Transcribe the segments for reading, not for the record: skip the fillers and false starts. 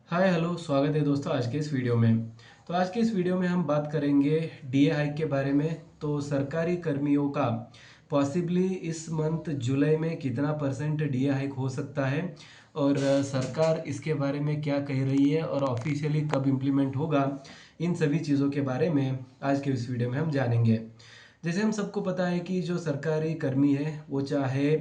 Hi hello, स्वागत है दोस्तों आज के इस वीडियो में। तो आज के इस वीडियो में हम बात करेंगे डीए हाइक के बारे में। तो सरकारी कर्मियों का पॉसिबली इस मंथ जुलाई में कितना परसेंट डीए हाइक हो सकता है और सरकार इसके बारे में क्या कह रही है और ऑफिशियली कब इम्प्लीमेंट होगा, इन सभी चीज़ों के बारे में आज के इस वीडियो में हम जानेंगे। जैसे हम सबको पता है कि जो सरकारी कर्मी है वो चाहे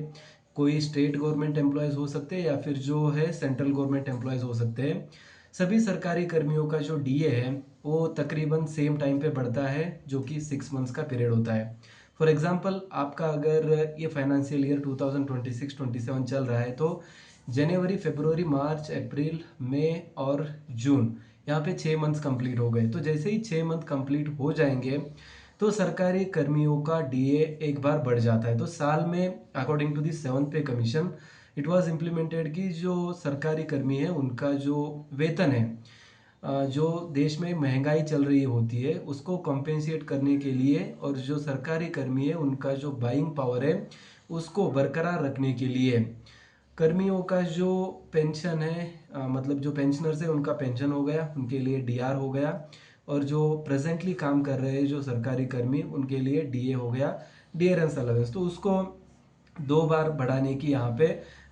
कोई स्टेट गवर्नमेंट एम्प्लॉयज़ हो सकते हैं या फिर जो है सेंट्रल गवर्नमेंट एम्प्लॉयज़ हो सकते हैं। सभी सरकारी कर्मियों का जो डीए है वो तकरीबन सेम टाइम पे बढ़ता है, जो कि 6 मंथ्स का पीरियड होता है। फॉर एग्जांपल, आपका अगर ये फाइनेंशियल ईयर 2026-27 चल रहा है तो जनवरी, फरवरी, मार्च, अप्रैल, मई और जून, यहाँ पे 6 मंथ्स कंप्लीट हो गए। तो जैसे ही 6 मंथ कंप्लीट हो जाएंगे तो सरकारी कर्मियों का डीए एक बार बढ़ जाता है। तो साल में अकॉर्डिंग टू दी 7th पे कमीशन इट वाज इम्प्लीमेंटेड कि जो सरकारी कर्मी है उनका जो वेतन है, जो देश में महंगाई चल रही होती है उसको कॉम्पेंसेट करने के लिए, और जो सरकारी कर्मी है उनका जो बाइंग पावर है उसको बरकरार रखने के लिए कर्मियों का जो पेंशन है, मतलब जो पेंशनर्स है उनका पेंशन हो गया, उनके लिए डीआर हो गया, और जो प्रेजेंटली काम कर रहे हैं जो सरकारी कर्मी उनके लिए डीए हो गया, डियरेंस अलाउंस। तो उसको 2 बार बढ़ाने की यहाँ पे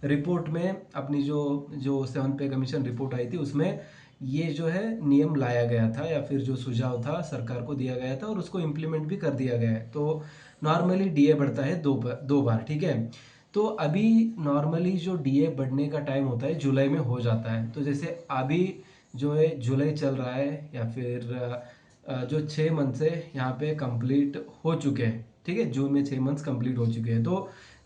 रिपोर्ट में, अपनी जो जो 7th पे कमीशन रिपोर्ट आई थी उसमें ये जो है नियम लाया गया था या फिर जो सुझाव था सरकार को दिया गया था और उसको इम्प्लीमेंट भी कर दिया गया है। तो नॉर्मली डीए बढ़ता है 2 बार, ठीक है। तो अभी नॉर्मली जो डीए बढ़ने का टाइम होता है जुलाई में हो जाता है। तो जैसे अभी जो है जुलाई चल रहा है या फिर जो 6 मंथ से यहाँ पे कंप्लीट हो चुके हैं, ठीक है, जून में 6 मंथ्स कंप्लीट हो चुके हैं। तो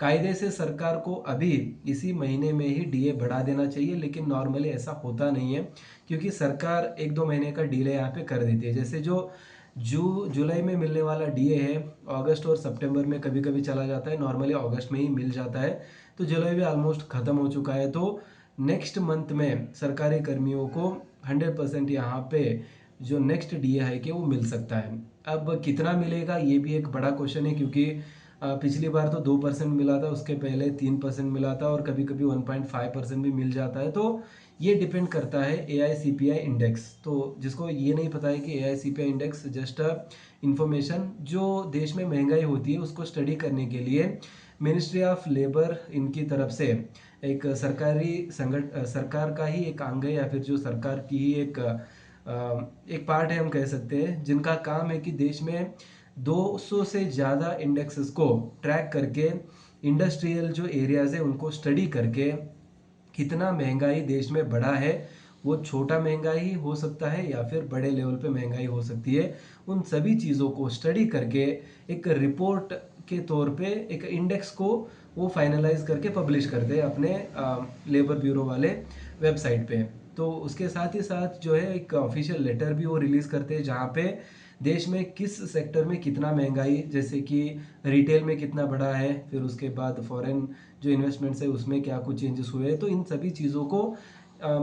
कायदे से सरकार को अभी इसी महीने में ही डीए बढ़ा देना चाहिए, लेकिन नॉर्मली ऐसा होता नहीं है क्योंकि सरकार 1-2 महीने का डीले यहाँ पे कर देती है। जैसे जो जुलाई में मिलने वाला डीए है अगस्त और सितंबर में कभी कभी चला जाता है, नॉर्मली अगस्त में ही मिल जाता है। तो जुलाई भी ऑलमोस्ट खत्म हो चुका है। तो नेक्स्ट मंथ में सरकारी कर्मियों को 100% यहाँ पे जो नेक्स्ट डीए है कि वो मिल सकता है। अब कितना मिलेगा ये भी एक बड़ा क्वेश्चन है, क्योंकि पिछली बार तो 2% मिला था, उसके पहले 3% मिला था और कभी कभी 1.5% भी मिल जाता है। तो ये डिपेंड करता है एआईसीपीआई इंडेक्स। तो जिसको ये नहीं पता है कि एआईसीपीआई इंडेक्स जस्ट इंफॉर्मेशन, जो देश में महंगाई होती है उसको स्टडी करने के लिए मिनिस्ट्री ऑफ लेबर इनकी तरफ से एक सरकारी सरकार का ही एक अंग है या फिर जो सरकार की ही एक पार्ट है हम कह सकते हैं, जिनका काम है कि देश में 200 से ज़्यादा इंडेक्सेस को ट्रैक करके इंडस्ट्रियल जो एरियाज है उनको स्टडी करके कितना महंगाई देश में बढ़ा है, वो छोटा महंगाई हो सकता है या फिर बड़े लेवल पे महंगाई हो सकती है, उन सभी चीज़ों को स्टडी करके एक रिपोर्ट के तौर पे एक इंडेक्स को वो फाइनलाइज करके पब्लिश करते हैं अपने लेबर ब्यूरो वाले वेबसाइट पे। तो उसके साथ ही साथ जो है एक ऑफिशियल लेटर भी वो रिलीज करते हैं जहाँ पे देश में किस सेक्टर में कितना महंगाई, जैसे कि रिटेल में कितना बढ़ा है, फिर उसके बाद फॉरेन जो इन्वेस्टमेंट्स है उसमें क्या कुछ चेंजेस हुए हैं, तो इन सभी चीज़ों को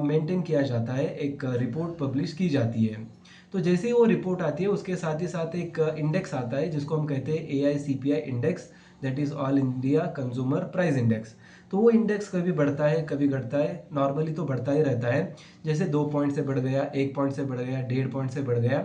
मेंटेन किया जाता है, एक रिपोर्ट पब्लिश की जाती है। तो जैसे ही वो रिपोर्ट आती है उसके साथ ही साथ एक इंडेक्स आता है जिसको हम कहते हैं AICPI index, that is all India consumer price index. तो वो इंडेक्स कभी बढ़ता है कभी घटता है, नॉर्मली तो बढ़ता ही रहता है। जैसे 2 पॉइंट से बढ़ गया, 1 पॉइंट से बढ़ गया, 1.5 पॉइंट से बढ़ गया।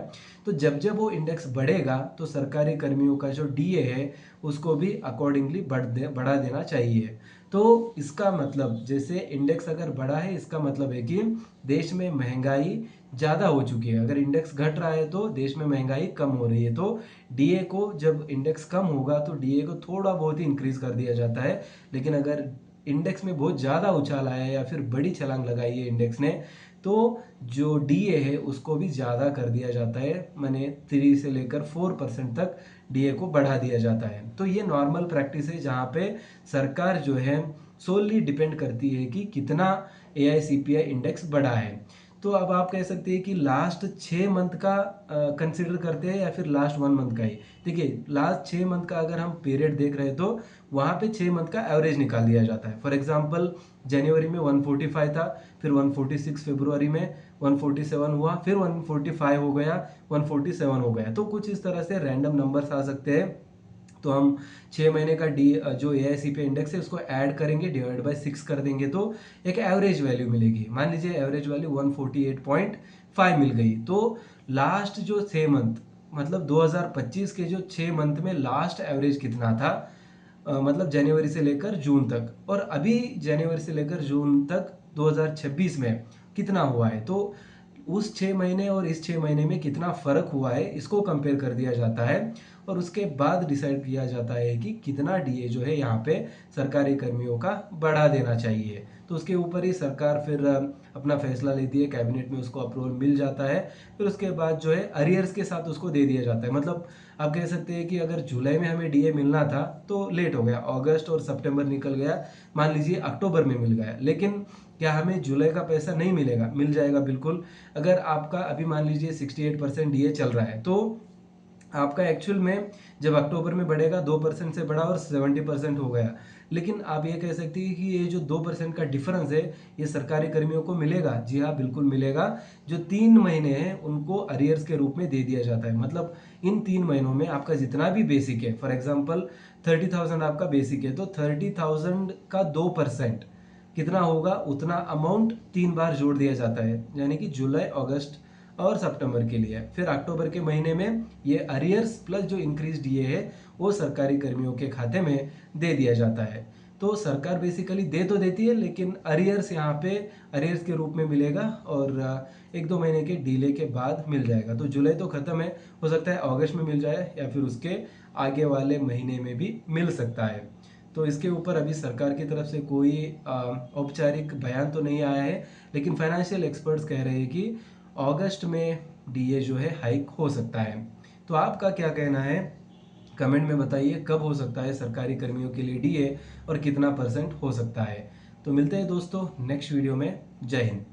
तो जब जब वो इंडेक्स बढ़ेगा तो सरकारी कर्मियों का जो डीए है उसको भी अकॉर्डिंगली बढ़ा देना चाहिए। तो इसका मतलब, जैसे इंडेक्स अगर बढ़ा है इसका मतलब है कि देश में महंगाई ज़्यादा हो चुकी है। अगर इंडेक्स घट रहा है तो देश में महंगाई कम हो रही है। तो डीए को, जब इंडेक्स कम होगा तो डीए को थोड़ा बहुत ही इंक्रीज कर दिया जाता है। लेकिन अगर इंडेक्स में बहुत ज़्यादा उछाल आया है या फिर बड़ी छलांग लगाई है इंडेक्स ने, तो जो डीए है उसको भी ज़्यादा कर दिया जाता है, माने 3 से लेकर 4% तक डीए को बढ़ा दिया जाता है। तो ये नॉर्मल प्रैक्टिस है जहाँ पे सरकार जो है सोली डिपेंड करती है कि कितना एआईसीपीआई इंडेक्स बढ़ा है। तो अब आप कह सकते हैं कि लास्ट 6 मंथ का कंसिडर करते हैं या फिर लास्ट 1 मंथ का ही। देखिए, लास्ट 6 मंथ का अगर हम पीरियड देख रहे हैं तो वहाँ पे 6 मंथ का एवरेज निकाल दिया जाता है। फॉर एग्जाम्पल, जनवरी में 145 था, फिर 146 फरवरी में 147 हुआ, फिर 145 हो गया, 147 हो गया। तो कुछ इस तरह से रैंडम नंबर्स आ सकते हैं। तो हम 6 महीने का डी जो एआईसीपी इंडेक्स है उसको ऐड करेंगे, डिवाइड बाय 6 कर देंगे तो एक एवरेज वैल्यू मिलेगी। मान लीजिए एवरेज वैल्यू 148.5 मिल गई। तो लास्ट जो 6 मंथ मतलब 2025 के जो 6 मंथ में लास्ट एवरेज कितना था, मतलब जनवरी से लेकर जून तक, और अभी जनवरी से लेकर जून तक 2026 में कितना हुआ है, तो उस 6 महीने और इस 6 महीने में कितना फर्क हुआ है इसको कंपेयर कर दिया जाता है और उसके बाद डिसाइड किया जाता है कि कितना डीए जो है यहाँ पे सरकारी कर्मियों का बढ़ा देना चाहिए। तो उसके ऊपर ही सरकार फिर अपना फैसला लेती है, कैबिनेट में उसको अप्रूवल मिल जाता है, फिर उसके बाद जो है अरियर्स के साथ उसको दे दिया जाता है। मतलब आप कह सकते हैं कि अगर जुलाई में हमें डीए मिलना था तो लेट हो गया, अगस्त और सितंबर निकल गया, मान लीजिए अक्टूबर में मिल गया, लेकिन क्या हमें जुलाई का पैसा नहीं मिलेगा? मिल जाएगा बिल्कुल। अगर आपका अभी मान लीजिए 68% डीए चल रहा है, तो आपका एक्चुअल में जब अक्टूबर में बढ़ेगा 2% से बढ़ा और 70% हो गया। लेकिन आप ये कह सकते हैं कि ये जो 2% का डिफरेंस है ये सरकारी कर्मियों को मिलेगा। जी हाँ, बिल्कुल मिलेगा। जो 3 महीने हैं उनको अरियर्स के रूप में दे दिया जाता है। मतलब इन 3 महीनों में आपका जितना भी बेसिक है, फॉर एग्जाम्पल 30,000 आपका बेसिक है, तो 30,000 का 2% कितना होगा, उतना अमाउंट 3 बार जोड़ दिया जाता है, यानी कि जुलाई, अगस्त और सितंबर के लिए। फिर अक्टूबर के महीने में ये अरियर्स प्लस जो इंक्रीज डीए है वो सरकारी कर्मियों के खाते में दे दिया जाता है। तो सरकार बेसिकली दे तो देती है, लेकिन अरियर्स यहाँ पे अरियर्स के रूप में मिलेगा और 1-2 महीने के डीले के बाद मिल जाएगा। तो जुलाई तो खत्म है, हो सकता है अगस्त में मिल जाए या फिर उसके आगे वाले महीने में भी मिल सकता है। तो इसके ऊपर अभी सरकार की तरफ से कोई औपचारिक बयान तो नहीं आया है, लेकिन फाइनेंशियल एक्सपर्ट्स कह रहे हैं कि अगस्त में डीए जो है हाइक हो सकता है। तो आपका क्या कहना है, कमेंट में बताइए कब हो सकता है सरकारी कर्मियों के लिए डीए और कितना % हो सकता है। तो मिलते हैं दोस्तों नेक्स्ट वीडियो में। जय हिंद।